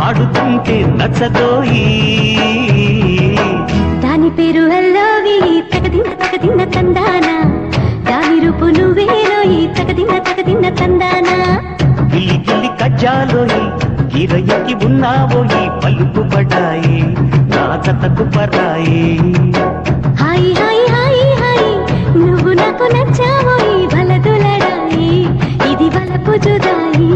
ఆడుతుంటే నచ్చదోయి దాని పేరు అల్లోవి తగదిన్న తందానా దాని రూపు నువ్వేలోయి తగదిన్న తందానా గిల్లి గిల్లి కజ్జాలోయి గిరయ్యకి ఉన్నావోయి పలుకు పడాయి నా జతకు పరాయి హాయి హాయి హాయి హాయి నువ్వు నాకు నచ్చావోయి బలదులడాయి ఇది బలపు జుదాయి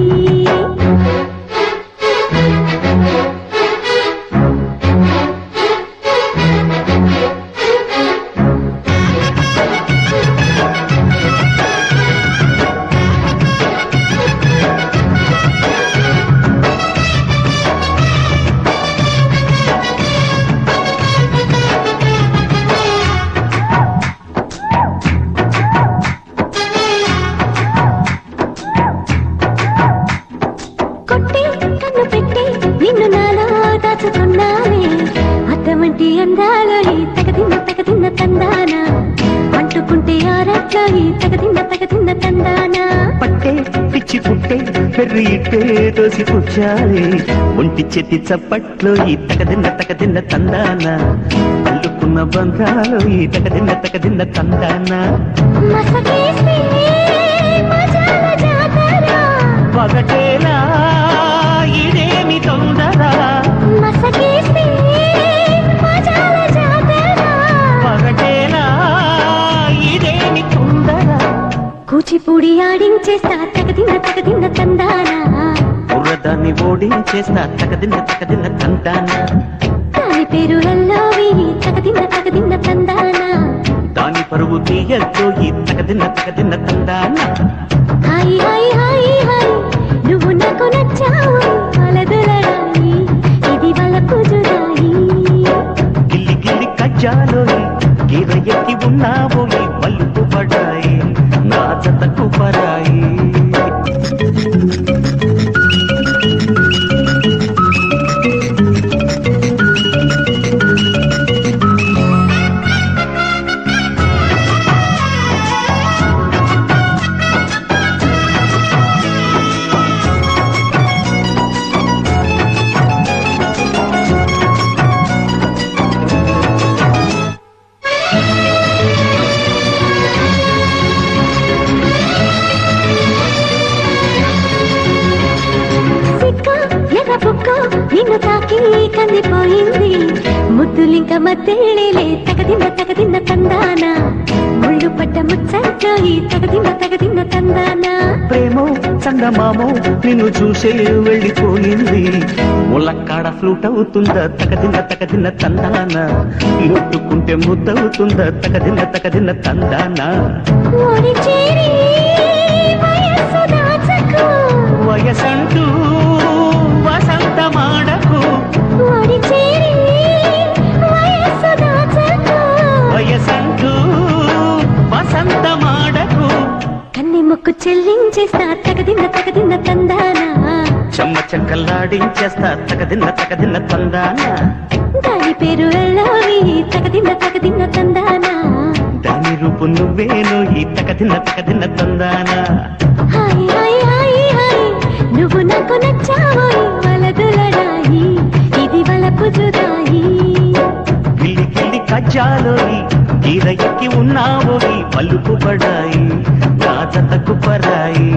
నిన్ను నాలో దాచుకున్నానే అద్దమంటి అందాలో ఈ తగదిన్న తందానా అంటుకుంటే ఆరట్లో ఈ తగదిన్న తందానా పట్టే పిచ్చి పుట్టే పెర్రి ఇట్టే దోసి పుచ్చాలి ఒంటి చేతి చప్పట్లో ఈ తగదిన్న తందానా అల్లుకున్న బంధాలు ఈ తగదిన్న తందానా మసకేస్తే మజాల జాతర పగటేలా ఇదేమి తొందర మసకేస్తే మజాల జాతర పగటేలా ఇదేమి తొందర కూచిపూడి ఆడించేస్తా తగదిన్న తందానా బుర్రదాన్ని ఓడించేస్తా తగదిన్న తందానా దాని పేరు అల్లోవి తగదిన్న తందానా దాని పరువు తీయతో ఈ తగదిన్న తందానా హాయి హాయి హాయి హాయి నువ్వు నాకు నచ్చావు అలదులడాయి ఇది బలపు జుదాయి గిల్లి గిల్లి కజ్జాలోయి గిరయ్యకి ఉన్నావోయి పలుకు పడాయి నా జతకు పరాయి నిన్ను తాకి కందిపోయింది ముద్దులింక మధ్యలేలే తగదిన్న తందానా ముళ్ళు పడ్డ ముచ్చట్లో ఈ తగదిన్న తందానా ప్రేమో చందమామో నిన్ను చూసే వెళ్ళిపోయింది ములక్కాడ ఫ్లూట్ అవుతుందా తగదిన్న తందానా ముట్టుకుంటే ముద్దవుతుందా తగదిన్న తందానా ఓడి చేరి వయస్సు దాచకు వయసంటూ వసంతమాడకు ఓడి చేరి వయస్సు దాచకు వయసంటూ వసంతమాడకు కన్ని ముక్కు చెల్లించేస్తా తగదిన్న తందానా చెమ్మ చెక్కల్లాడించేస్తా తగదిన్న తందానా దాని పేరు అల్లోవి తగదిన్న తందానా దాని రూపు నువ్వేను ఈ తగదిన్న తందానా హాయి హాయి హాయి హాయి నువ్వు నాకు నచ్చావోయి వలదులడాయి ఇది వలపు జుదాయి గిల్లి గిల్లి కజ్జాలోయి గిరయ్యకి ఉన్నావోయి పలుకు పడాయి నా జతకు పరాయి